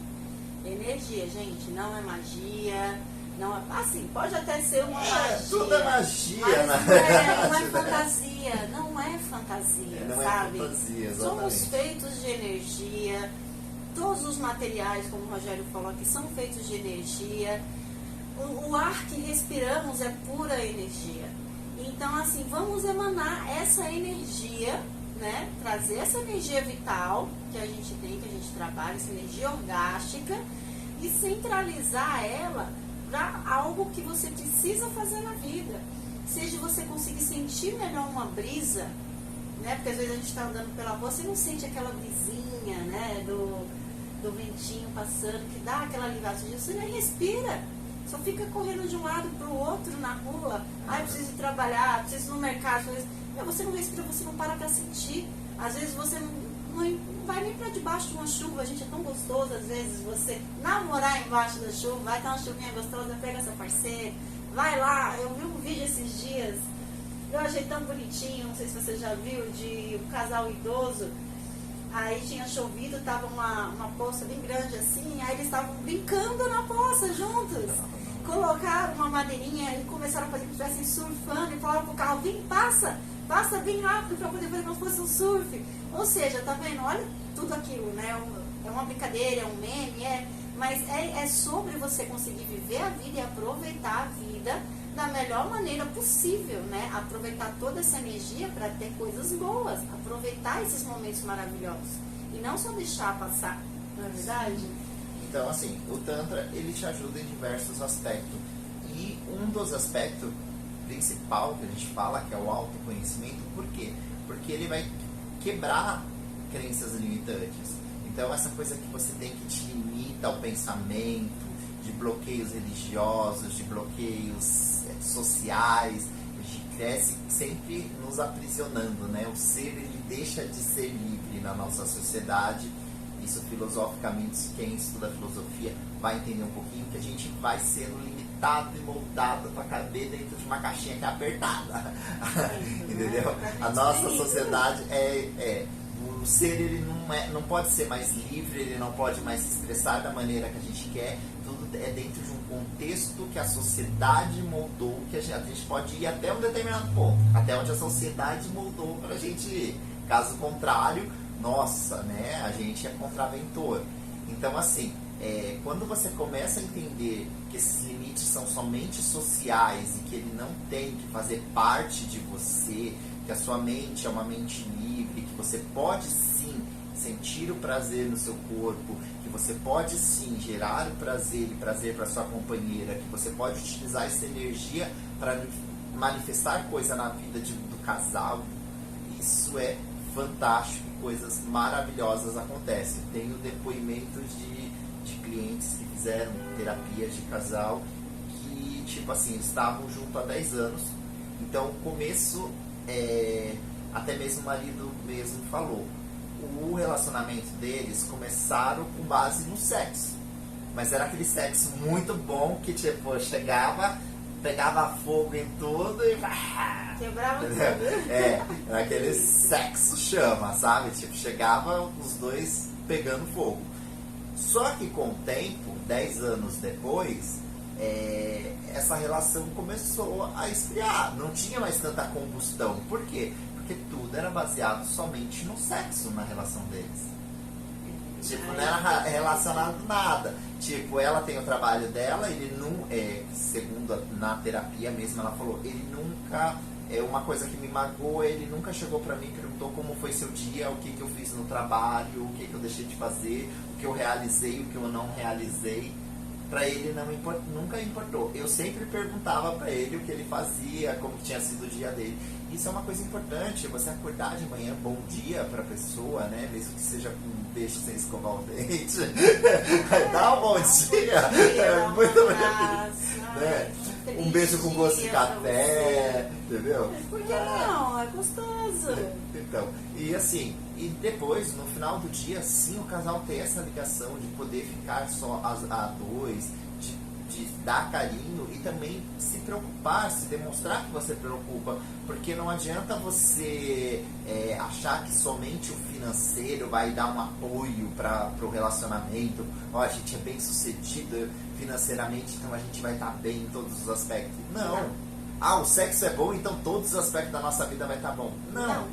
Energia, gente, não é magia, não é, assim, pode até ser uma magia. Tudo é magia, mas na não verdade, é fantasia, não é fantasia, não sabe? É fantasia, exatamente. Somos feitos de energia, todos os materiais, como o Rogério falou aqui, são feitos de energia. O ar que respiramos é pura energia. Então, assim, vamos emanar essa energia, né? Trazer essa energia vital que a gente tem, que a gente trabalha, essa energia orgástica, e centralizar ela para algo que você precisa fazer na vida. Seja você conseguir sentir melhor uma brisa, né? Porque às vezes a gente está andando pela rua, você não sente aquela brisinha, né? Do ventinho passando, que dá aquela aliviação, você nem respira. Só fica correndo de um lado para o outro na rua. Ai, preciso ir trabalhar, preciso ir no mercado. Você não respira, você não para para sentir. Às vezes você não vai nem para debaixo de uma chuva. Gente, é tão gostoso, às vezes, você namorar embaixo da chuva. Vai ter uma chuvinha gostosa, pega seu parceiro. Vai lá, eu vi um vídeo esses dias. Eu achei tão bonitinho, não sei se você já viu, de um casal idoso. Aí tinha chovido, tava uma poça bem grande assim, aí eles estavam brincando na poça juntos. Colocaram uma madeirinha e começaram a fazer como se estivessem surfando e falaram pro carro, vem, passa bem rápido para poder fazer como se fosse um surf. Ou seja, tá vendo? Olha tudo aquilo, né? É uma brincadeira, é um meme, mas é sobre você conseguir viver a vida e aproveitar a vida da melhor maneira possível, né? Aproveitar toda essa energia para ter coisas boas, aproveitar esses momentos maravilhosos e não só deixar passar, não é verdade? Então, assim, o Tantra, ele te ajuda em diversos aspectos. E um dos aspectos principal que a gente fala, que é o autoconhecimento, por quê? Porque ele vai quebrar crenças limitantes. Então, essa coisa que você tem que te limita ao pensamento, de bloqueios religiosos, de bloqueios sociais, a gente cresce sempre nos aprisionando, né? O ser, ele deixa de ser livre na nossa sociedade. Isso filosoficamente, quem estuda filosofia vai entender um pouquinho, que a gente vai sendo limitado e moldado para caber dentro de uma caixinha que é apertada. Entendeu? A nossa sociedade o ser, ele não pode ser mais livre, ele não pode mais se expressar da maneira que a gente quer. Tudo é dentro de um contexto que a sociedade moldou, que a gente pode ir até um determinado ponto, até onde a sociedade moldou para a gente ir. Caso contrário, nossa, né, a gente é contraventor. Então, assim, quando você começa a entender que esses limites são somente sociais e que ele não tem que fazer parte de você, que a sua mente é uma mente livre, que você pode sim sentir o prazer no seu corpo, que você pode sim gerar o prazer e prazer para sua companheira, que você pode utilizar essa energia para manifestar coisa na vida do casal. Isso é fantástico, coisas maravilhosas acontecem. Tenho depoimentos de clientes que fizeram terapia de casal que, tipo assim, estavam junto há 10 anos. Então, o começo, até mesmo o marido mesmo falou, o relacionamento deles começaram com base no sexo. Mas era aquele sexo muito bom que, tipo, chegava, pegava fogo em tudo e... Quebrava tudo. Era aquele sexo chama, sabe? Tipo, chegava os dois pegando fogo. Só que com o tempo, 10 anos depois, essa relação começou a esfriar. Não tinha mais tanta combustão. Por quê? Porque tudo era baseado somente no sexo na relação deles. Tipo, não era relacionado nada. Tipo, ela tem o trabalho dela, ele não... segundo na terapia mesmo, ela falou, ele nunca... uma coisa que me magoou, ele nunca chegou pra mim e perguntou como foi seu dia, o que eu fiz no trabalho, o que eu deixei de fazer, o que eu realizei, o que eu não realizei. Pra ele nunca importou. Eu sempre perguntava pra ele o que ele fazia, como tinha sido o dia dele. Isso é uma coisa importante, você acordar de manhã, bom dia pra pessoa, né? Mesmo que seja com um beijo sem escovar o dente. Dá um bom dia. Muito bem. Né? Um beijo com gosto de café, entendeu? Por que não? É gostoso. Então, e assim, e depois, no final do dia, sim, o casal tem essa ligação de poder ficar só a dois, de de dar carinho e também se preocupar, se demonstrar que você preocupa, porque não adianta você achar que somente o financeiro vai dar um apoio para o relacionamento. Ó, a gente é bem sucedido financeiramente, então a gente vai estar bem em todos os aspectos. Não. Ah, o sexo é bom, então todos os aspectos da nossa vida vai estar bom. Não.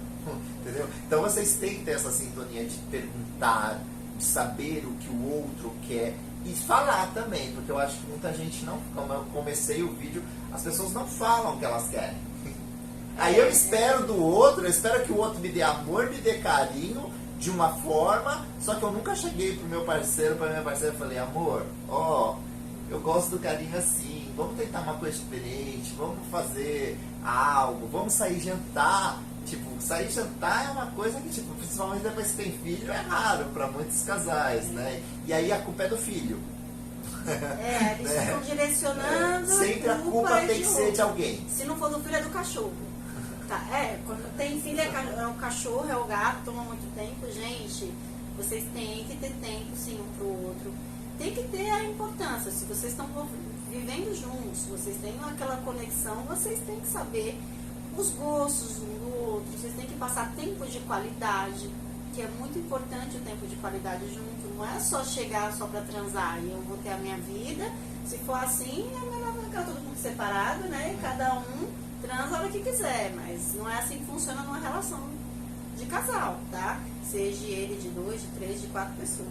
Entendeu? Então vocês têm que ter essa sintonia de perguntar, de saber o que o outro quer e falar também, porque eu acho que muita gente não, como eu comecei o vídeo, as pessoas não falam o que elas querem. Aí eu espero do outro, eu espero que o outro me dê amor, me dê carinho de uma forma, só que eu nunca cheguei pro meu parceiro, pra minha parceira e falei, amor, ó, eu gosto do carinho assim, vamos tentar uma coisa diferente, vamos fazer algo, vamos sair jantar. Tipo, sair jantar é uma coisa que, tipo, principalmente depois que tem filho, é raro para muitos casais, né? E aí a culpa é do filho. Eles ficam direcionando. Sempre a culpa tem que ser de alguém. Se não for do filho, é do cachorro. Tá, quando tem filho, é o cachorro, é o gato, toma muito tempo. Gente, vocês têm que ter tempo, sim, um pro outro. Tem que ter a importância. Se vocês estão vivendo juntos, vocês têm aquela conexão, vocês têm que saber os gostos um do outro, vocês têm que passar tempo de qualidade, que é muito importante o tempo de qualidade junto, não é só chegar só para transar e eu vou ter a minha vida, se for assim, é melhor ficar todo mundo separado, né, e cada um transa a hora que quiser, mas não é assim que funciona numa relação de casal, tá? Seja ele de 2, de 3, de 4 pessoas.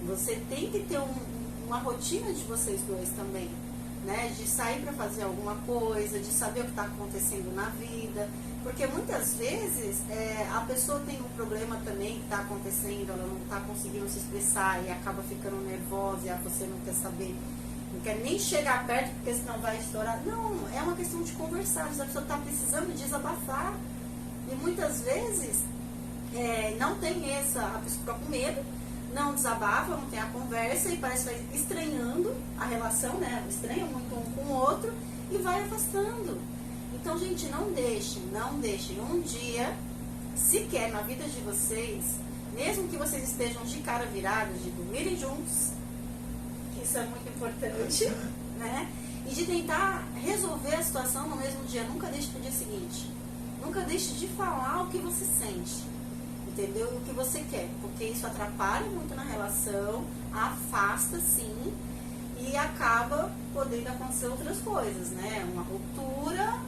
Você tem que ter uma rotina de vocês dois também, né, de sair para fazer alguma coisa, de saber o que está acontecendo na vida, porque muitas vezes a pessoa tem um problema também que está acontecendo, ela não está conseguindo se expressar e acaba ficando nervosa e você não quer saber, não quer nem chegar perto porque senão vai estourar. Não, é uma questão de conversar, a pessoa está precisando desabafar e muitas vezes não tem a pessoa fica com medo, não desabafa, não tem a conversa e parece que vai estranhando a relação, né? Estranha muito um com o outro e vai afastando. Então, gente, não deixem um dia, sequer na vida de vocês, mesmo que vocês estejam de cara virada, de dormirem juntos, que isso é muito importante, né? E de tentar resolver a situação no mesmo dia. Nunca deixe pro dia seguinte. Nunca deixe de falar o que você sente. Entendeu? O que você quer, porque isso atrapalha muito na relação, afasta sim, e acaba podendo acontecer outras coisas, né? Uma ruptura,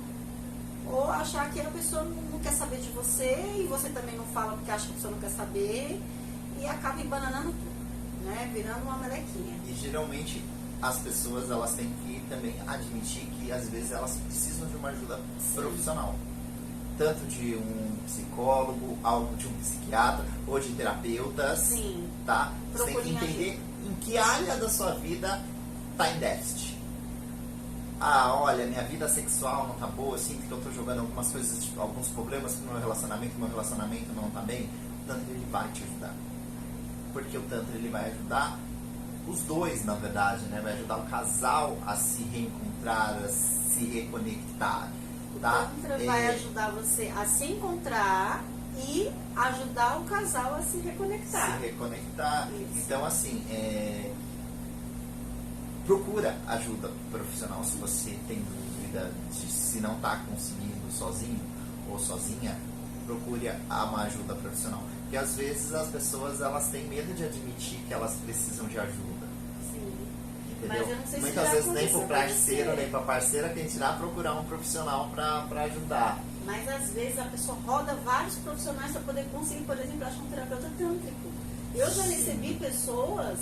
ou achar que a pessoa não quer saber de você, e você também não fala porque acha que a pessoa não quer saber, e acaba embananando tudo, né? Virando uma melequinha. E geralmente as pessoas, elas têm que também admitir que às vezes elas precisam de uma ajuda profissional. Tanto de um psicólogo, algo de um psiquiatra ou de terapeutas. Sim. Tá? Você tem que entender em que área da sua vida está em déficit. Ah, olha, minha vida sexual não tá boa, eu sinto que eu tô jogando algumas coisas, tipo, alguns problemas no meu relacionamento não tá bem. O Tantra, ele vai te ajudar. Porque o Tantra, ele vai ajudar os dois, na verdade, né? Vai ajudar o casal a se reencontrar, a se reconectar. Tá? O Tantra vai ajudar você a se encontrar e ajudar o casal a se reconectar. Se reconectar. Isso. Então, assim, procura ajuda profissional se você tem dúvida de se não está conseguindo sozinho ou sozinha, procure uma ajuda profissional. Porque às vezes as pessoas, elas têm medo de admitir que elas precisam de ajuda. Entendeu? Mas eu não sei se muitas vezes nem pro parceiro, nem pra parceira, quem irá procurar um profissional pra ajudar. Mas às vezes a pessoa roda vários profissionais para poder conseguir, por exemplo, achar um terapeuta tântrico. Eu já recebi pessoas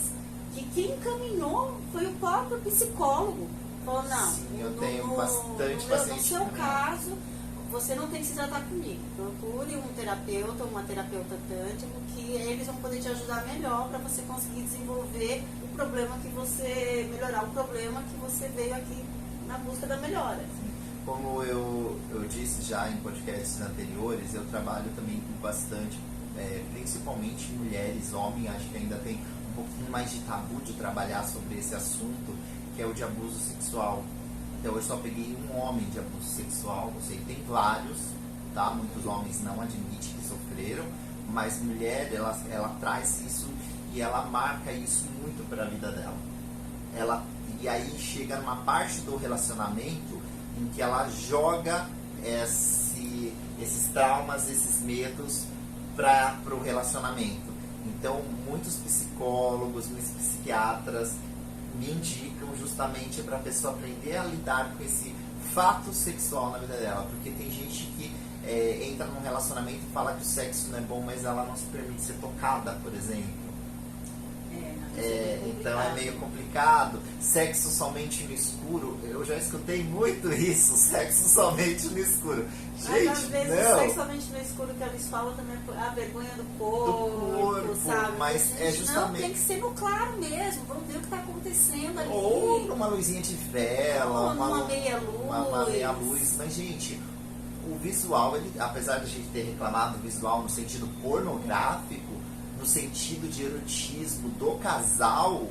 que quem encaminhou foi o próprio psicólogo. Falou, não, sim, eu tenho bastante paciente. No seu caso, você não tem que se tratar comigo. Procure um terapeuta ou uma terapeuta tântrico que eles vão poder te ajudar melhor para você conseguir desenvolver o problema que você... melhorar o problema que você veio aqui na busca da melhora. Como eu disse já em podcasts anteriores, eu trabalho também com bastante, principalmente mulheres, homens, acho que ainda tem um pouquinho mais de tabu de trabalhar sobre esse assunto, que é o de abuso sexual. Então eu só peguei um homem de abuso sexual, eu sei que tem vários, tá? Muitos homens não admitem que sofreram, mas mulher, ela traz isso e ela marca isso muito para a vida dela. e aí chega numa parte do relacionamento em que ela joga esses traumas, esses medos para o relacionamento. Então, muitos psicólogos, muitos psiquiatras me indicam justamente para a pessoa aprender a lidar com esse fato sexual na vida dela, porque tem gente que entra num relacionamento e fala que o sexo não é bom, mas ela não se permite ser tocada, por exemplo. Então é meio complicado. Sexo somente no escuro, eu já escutei muito isso, sexo somente no escuro. Gente, mas às vezes não. O sexo somente no escuro que eles falam também é a vergonha do corpo, sabe? Mas justamente... Não, tem que ser no claro mesmo, vamos ver o que está acontecendo ali. Ou uma luzinha de vela, uma meia luz. Uma meia luz. Mas, gente, o visual, apesar de a gente ter reclamado do visual no sentido pornográfico, no sentido de erotismo do casal,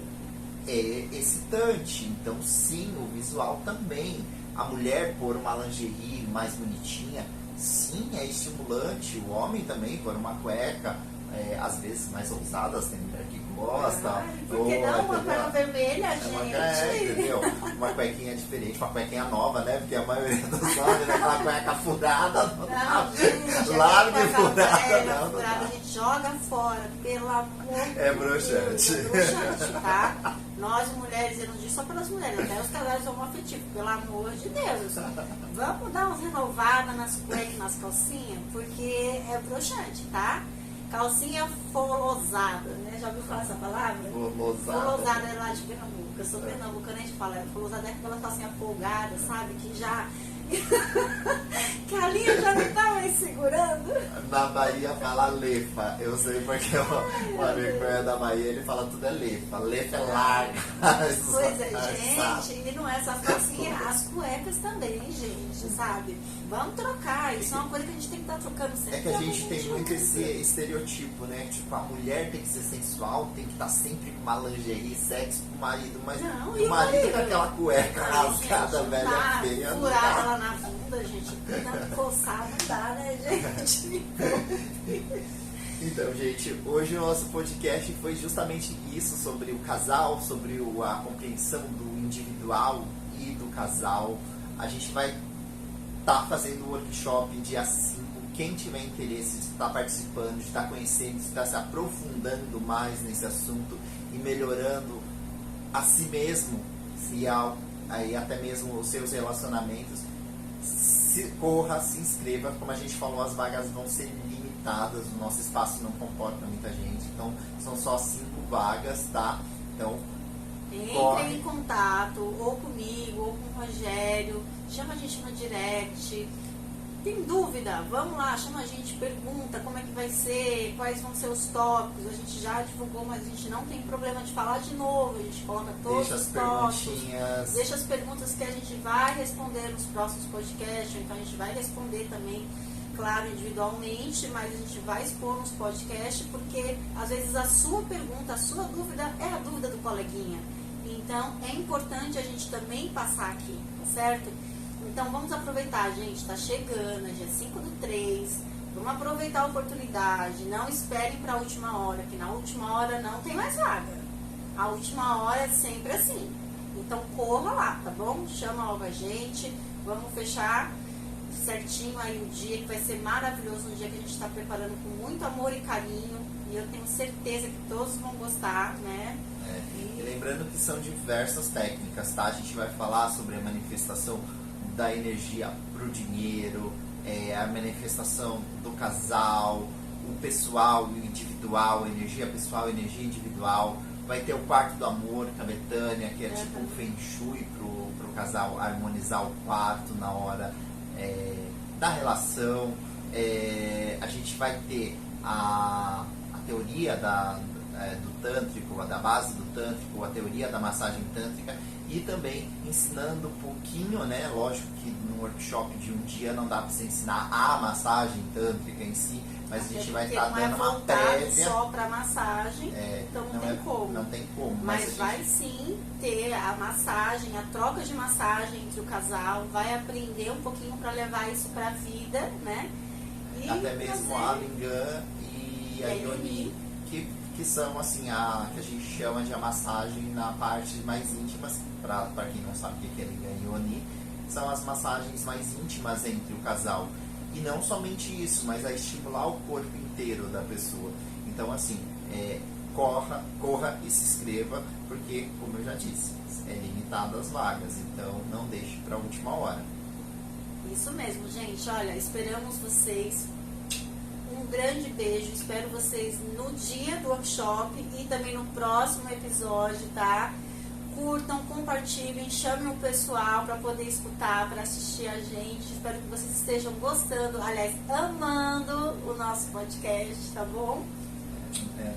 é excitante. Então, sim, o visual também. A mulher pôr uma lingerie mais bonitinha, sim, é estimulante. O homem também pôr uma cueca, às vezes mais ousadas, tem mulher que gosta. Porque não uma cueca vermelha, gente? Entendeu? Uma cuequinha diferente, uma cuequinha nova, né? Porque a maioria dos homens, né? Aquela cueca furada, não dá. Larga e furada, a gente joga fora, pelo amor de Deus. É broxante. É broxante, tá? Nós, mulheres, eu não digo só pelas mulheres, até os casais homoafetivos, pelo amor de Deus. Vamos dar uma renovada nas cuecas e nas calcinhas, porque é broxante, tá? Calcinha folosada, né? Já ouviu falar essa palavra? Folosada é lá de Pernambuco. Eu sou pernambucana, a gente fala. Folosada é aquela calcinha folgada, sabe? Que já... que a linha já não tá mais segurando. Na Bahia fala lefa. Eu sei porque o amigo meu é da Bahia, ele fala tudo é lefa. Lefa é larga. Pois é, gente. E não é só as calcinhas, as cuecas também, gente, sabe? Vamos trocar. Isso é uma coisa que a gente tem que estar trocando sempre. É que a gente tem muito esse estereotipo, né? Tipo, a mulher tem que ser sensual, tem que estar sempre com uma lingerie, sexo com o marido, mas não, o marido com aquela cueca rasgada, velha, feia. Furar ela na bunda, gente. Não coçar, não dá, né, gente? Então, gente, hoje o nosso podcast foi justamente isso, sobre o casal, sobre a compreensão do individual e do casal. A gente vai estar fazendo o workshop dia 5. Quem tiver interesse de estar participando, de estar conhecendo, de estar se aprofundando mais nesse assunto e melhorando a si mesmo, aí até mesmo os seus relacionamentos, corra, se inscreva. Como a gente falou, as vagas vão ser limitadas, o nosso espaço não comporta muita gente, então são só 5 vagas, tá? Então entrem em contato, ou comigo, ou com o Rogério, chama a gente no direct. Tem dúvida? Vamos lá, chama a gente, pergunta como é que vai ser, quais vão ser os tópicos. A gente já divulgou, mas a gente não tem problema de falar de novo. A gente coloca todos os tópicos. Deixa as perguntas que a gente vai responder nos próximos podcasts. Então a gente vai responder também, claro, individualmente, mas a gente vai expor nos podcasts, porque às vezes a sua pergunta, a sua dúvida é a dúvida do coleguinha. Então é importante a gente também passar aqui, tá certo? Então vamos aproveitar, gente, tá chegando, é dia 5/3, vamos aproveitar a oportunidade, não esperem para a última hora, que na última hora não tem mais vaga. A última hora é sempre assim. Então corra lá, tá bom? Chama logo a gente, vamos fechar certinho aí o dia, que vai ser maravilhoso, um dia que a gente está preparando com muito amor e carinho, e eu tenho certeza que todos vão gostar, né? E lembrando que são diversas técnicas, tá? A gente vai falar sobre a manifestação da energia pro dinheiro, a manifestação do casal, o pessoal e o individual, energia pessoal e energia individual. Vai ter o quarto do amor com a Betânia, que é tipo um feng shui pro casal harmonizar o quarto na hora da relação. A gente vai ter a teoria do tântrico, da base do tântrico, a teoria da massagem tântrica, e também ensinando um pouquinho, né? Lógico que num workshop de um dia não dá para você ensinar a massagem tântrica em si, mas a gente vai estar dando uma prévia. Só para massagem, então não tem como. Não tem como. Mas vai sim ter a massagem, a troca de massagem entre o casal, vai aprender um pouquinho para levar isso para a vida, né? E até mesmo a Lingam e a Ioni, que que são assim, que a gente chama de a massagem na parte mais íntimas, para quem não sabe o que é Lingam e Yoni, são as massagens mais íntimas entre o casal. E não somente isso, mas a estimular o corpo inteiro da pessoa. Então assim, corra e se inscreva, porque, como eu já disse, é limitado as vagas, então não deixe para a última hora. Isso mesmo, gente. Olha, esperamos vocês. Um grande beijo. Espero vocês no dia do workshop e também no próximo episódio, tá? Curtam, compartilhem, chamem o pessoal para poder escutar, para assistir a gente. Espero que vocês estejam gostando, aliás, amando o nosso podcast, tá bom?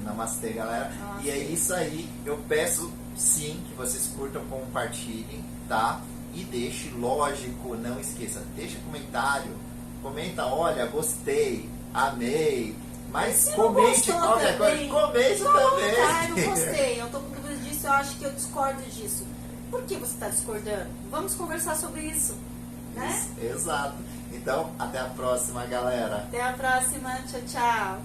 Namastê, galera. Namastê. E é isso aí. Eu peço sim que vocês curtam, compartilhem, tá? E deixe, lógico, não esqueça, deixa comentário. Comenta, olha, gostei, amei. Mas comente qualquer coisa. Comente também. Ah, não gostei, eu tô com dúvida disso, eu acho que eu discordo disso. Por que você está discordando? Vamos conversar sobre isso, né? Exato. Então, até a próxima, galera. Até a próxima. Tchau, tchau.